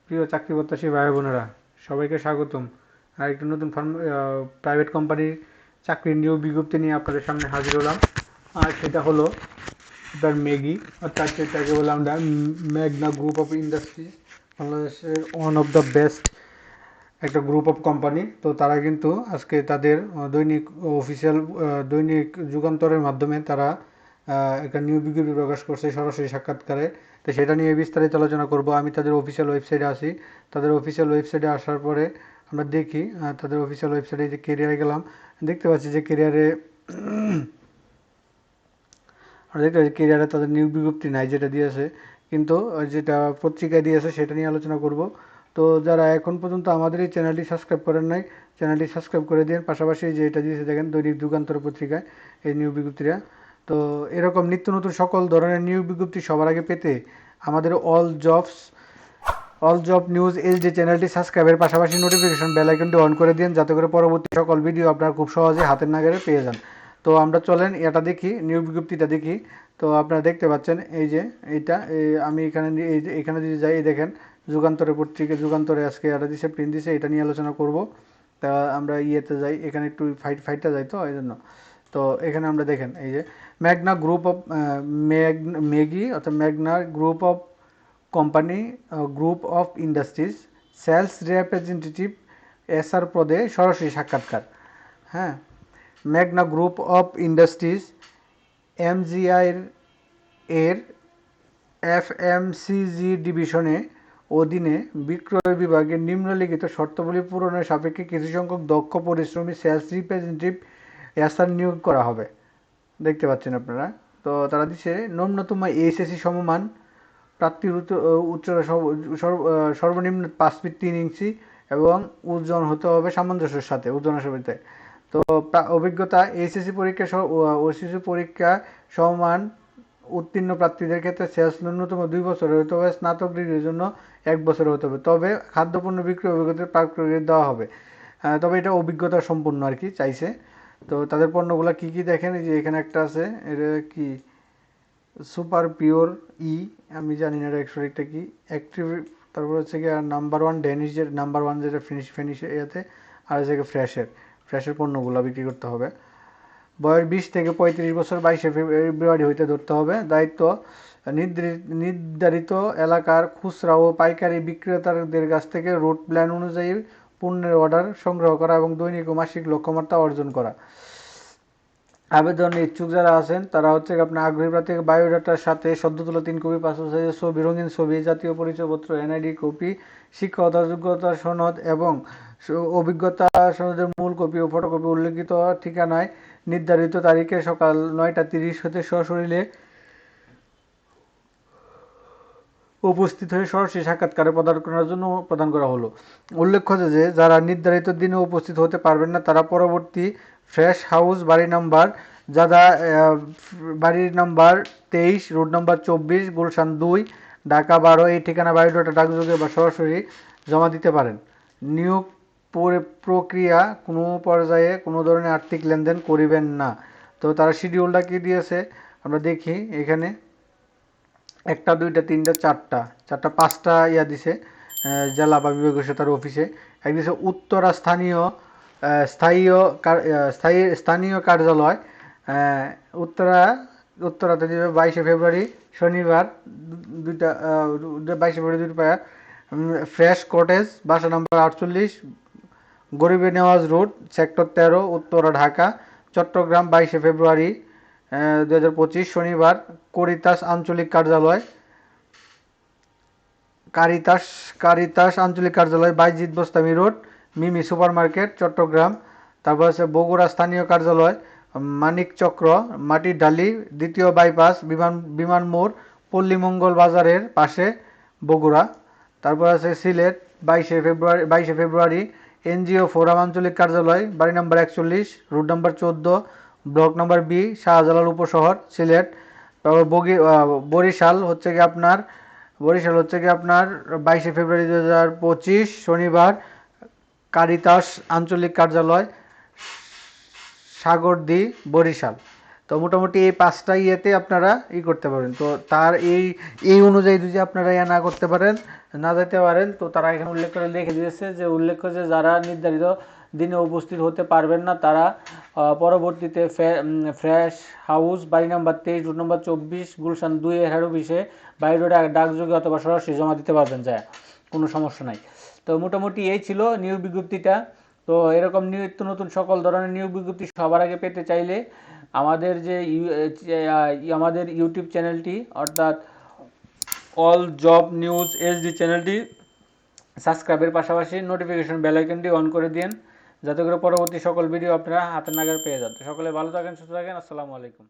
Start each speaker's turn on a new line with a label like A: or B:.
A: প্রিয় চাকরি প্রত্যাশী ভাই বোনেরা, সবাইকে স্বাগতম। আর একটি নতুন প্রাইভেট কোম্পানির চাকরির নিয়োগ বিজ্ঞপ্তি নিয়ে আপনাদের সামনে হাজির হলাম। আর সেটা হলো আপনার ম্যাগি, অর্থাৎ সেটাকে বলে আমরা মেঘনা গ্রুপ অফ ইন্ডাস্ট্রি, বাংলাদেশের ওয়ান অফ দ্য বেস্ট একটা গ্রুপ অফ কোম্পানি। তো তারা কিন্তু আজকে তাদের দৈনিক অফিসিয়াল দৈনিক যুগান্তরের মাধ্যমে তারা একটা নিয়োগ বিজ্ঞপ্তি প্রকাশ করছে সরাসরি সাক্ষাৎকারে। তো সেটা নিয়ে বিস্তারিত আলোচনা করব। আমি তাদের অফিসিয়াল ওয়েবসাইটে আসি। তাদের অফিসিয়াল ওয়েবসাইটে আসার পরে আমরা দেখি তাদের অফিসিয়াল ওয়েবসাইটে যে কেরিয়ারে গেলাম, দেখতে পাচ্ছি যে কেরিয়ারে আমরা দেখতে পাচ্ছি কেরিয়ারে তাদের নিয়োগ বিজ্ঞপ্তি নাই যেটা দিয়েছে, কিন্তু যেটা পত্রিকায় দিয়েছে সেটা নিয়ে আলোচনা করব। তো যারা এখন পর্যন্ত আমাদের এই চ্যানেলটি সাবস্ক্রাইব করেন নাই, চ্যানেলটি সাবস্ক্রাইব করে দিন। পাশাপাশি যে এটা দিয়েছে দেখেন দৈনিক যুগান্তর পত্রিকায় এই নিয়োগ বিজ্ঞপ্তিটা। তো এরকম নিত্য নতুন সকল ধরনের নিয়োগ বিজ্ঞপ্তি সবার আগে পেতে আমাদের অল জব নিউজ এই যে চ্যানেলটি সাবস্ক্রাইবের পাশাপাশি নোটিফিকেশন বেল আইকনটি অন করে দিন, যাতে করে পরবর্তী সকল ভিডিও আপনারা খুব সহজে হাতের নাগালে পেয়ে যান। তো আমরা চলেন এটা দেখি, নিয়োগ বিজ্ঞপ্তিটা দেখি। তো আপনারা দেখতে পাচ্ছেন এই যে এইটা, আমি এখানে এই যে এখানে যদি যাই, এই দেখেন যুগান্তরের পত্রিকা, যুগান্তরে আজকে এটা দিছে, প্রিন্ট দিছে, এটা নিয়ে আলোচনা করব। তা আমরা ইয়েতে যাই, এখানে একটু ফাইটটা যাই, তো এই জন্য। তো এখানে আমরা দেখেন এই যে ম্যাগনা গ্রুপ অফ ম্যাগি অর্থাৎ Magna group of company group of industries sales representative SR পদে সরাসরি সাক্ষাৎকার। হ্যাঁ, Magna group of industries MGI এর এফএমসিজি ডিভিশনে অধীনে বিক্রয় বিভাগের নিম্নলিখিত শর্তাবলী পূরণের সাপেক্ষে কিছু সংখ্যক দক্ষ পরিশ্রমী সেলস রিপ্রেজেন্টেটিভ এসআর নিয়োগ করা হবে। দেখতে পাচ্ছেন আপনারা। তো তারা দিচ্ছে ন্যূনতম এইচএসসি সমমান, প্রাপ্তির উচ্চতা সর্বনিম্ন 5 ফিট 3 ইঞ্চি এবং ওজন হতে হবে সামঞ্জস্যের সাথে, ওজনের সাথে। তো অভিজ্ঞতা এইচএসসি পরীক্ষা ওসিসি পরীক্ষা সমমান উত্তীর্ণ প্রার্থীদের ক্ষেত্রে সেলস ন্যূনতম 2 বছর হতে হবে, স্নাতক ডিগ্রির জন্য 1 বছর হতে হবে। তবে খাদ্যপণ্য বিক্রয় অভিজ্ঞতার প্রাক দেওয়া হবে। তবে এটা অভিজ্ঞতা সম্পূর্ণ আর কি চাইছে। তো তাদের পণ্যগুলো কি কি দেখেন, এই যে এখানে একটা আছে, এটা কি সুপার পিওর ই, আমি জানি না এটা অ্যাকচুয়ালি কি অ্যাক্টিভ। তারপর হচ্ছে কি নাম্বার ওয়ান ড্যানিশের নাম্বার ওয়ান যেটা ফিনিশ এতে, আর হচ্ছে ফ্রেশের পণ্যগুলো বিক্রি করতে হবে। বয়স 20 থেকে 35 বছর, 22 ফেব্রুয়ারি হইতে ধরতে হবে। দায়িত্ব নির্ধারিত এলাকার খুচরা ও পাইকারি বিক্রেতাদের কাছ থেকে রুট প্ল্যান অনুযায়ী পণ্যের অর্ডার সংগ্রহ করা এবং দৈনিক ও মাসিক লক্ষ্যমাত্রা অর্জন করা। আবেদনে ইচ্ছুক যারা আছেন তারা হচ্ছে আপনার আগ্রহী প্রার্থী বায়োডাটার সাথে সদ্য তোলা 3 কপি পাসপোর্ট সাইজের ছবি, রঙিন ছবি, জাতীয় পরিচয়পত্র, এনআইডি কপি, শিক্ষকতা যোগ্যতা সনদ এবং অভিজ্ঞতা সনদের মূল কপি ও ফটোকপি উল্লেখিত ঠিকানায় নির্ধারিত তারিখে সকাল 9:30 হতে সশরীরে উপস্থিত হয়ে সরাসরি সাক্ষাৎকারে পদার্পণের জন্য প্রদান করা হলো। উল্লেখ্য যে যারা নির্ধারিত দিনে উপস্থিত হতে পারবেন না তারা পরবর্তী ফ্রেশ হাউস বাড়ির number 23, road number 24, Gulshan 2, Dhaka 12 এই ঠিকানা বায়োডাটা ডাকযোগে বা সরাসরি জমা দিতে পারেন। নিয়োগ প্রক্রিয়া কোনো পর্যায়ে কোনো ধরনের আর্থিক লেনদেন করিবেন না। তো তারা শিডিউলটা কি দিয়েছে আমরা দেখি, এখানে 1টা 2টা 3টা 4টা 5টা ইয়া দিছে, জেলা বা বিভাগীয় তার অফিসে। এক দিছে উত্তরা স্থানীয় কার্যালয়, উত্তরাতে দিবে 22 ফেব্রুয়ারি শনিবার, 22 ফেব্রুয়ারি 2 ফ্রেশ কটেজ, বাসা number 48, Gharibe Nawaz road, sector 13, Uttara, Dhaka. Chittagong 22 ফেব্রুয়ারি 2025 শনিবার, কারিতাস আঞ্চলিক কার্যালয়, Bayazid Bostami road, Mimi super market, Chittagong. তারপর আছে বগুড়া স্থানীয় কার্যালয়, মানিক চক্র, মাটির ডালি, দ্বিতীয় বাইপাস, বিমান মোড়, পল্লী মঙ্গল বাজারের পাশে, বগুড়া। তারপর আছে সিলেট 22 ফেব্রুয়ারি এনজিও ফোরাম আঞ্চলিক কার্যালয়, বাড়ি number 41, road number 14, block number B, Shahjalal উপশহর, সিলেট। তারপর বরিশাল হচ্ছে কি আপনার 22 ফেব্রুয়ারি 2025 শনিবার, কারিতাস আঞ্চলিক কার্যালয়, সাগরদী, বরিশাল। তো মোটামুটি এই 5টা ইয়েতে আপনারা করতে পারেন। তো তার এই অনুযায়ী যদি আপনারা না করতে পারেন, না যেতে পারেন, তো তারা এখানে উল্লেখ করে লিখে দিয়েছে যে উল্লেখ্য যে যারা নির্ধারিত দিনে উপস্থিত হতে পারবেন না তারা পরবর্তীতে ফ্রেশ হাউস বাড়ি নাম্বার 23 রুট নাম্বার 24 গুলশান 2-11 অফিসে বাইরে ডাকযোগে অথবা সরাসরি জমা দিতে পারবেন, যায় কোনো সমস্যা নাই। তো মোটামুটি এই ছিল নিয়োগ বিজ্ঞপ্তিটা। তো এরকম নিত্য নতুন সকল ধরনের নিয়োগ বিজ্ঞপ্তি সবার আগে পেতে চাইলে আমাদের যে আমাদের ইউটিউব চ্যানেলটি অর্থাৎ অল জব নিউজ এইচডি চ্যানেলটি সাবস্ক্রাইবের পাশাপাশি নোটিফিকেশন বেল আইকনটি অন করে দিন, যাতে করে পরবর্তী সকল ভিডিও আপনারা হাতের নাগালে পেয়ে যান। সকলে ভালো থাকেন, সুস্থ থাকেন। আসসালামু আলাইকুম।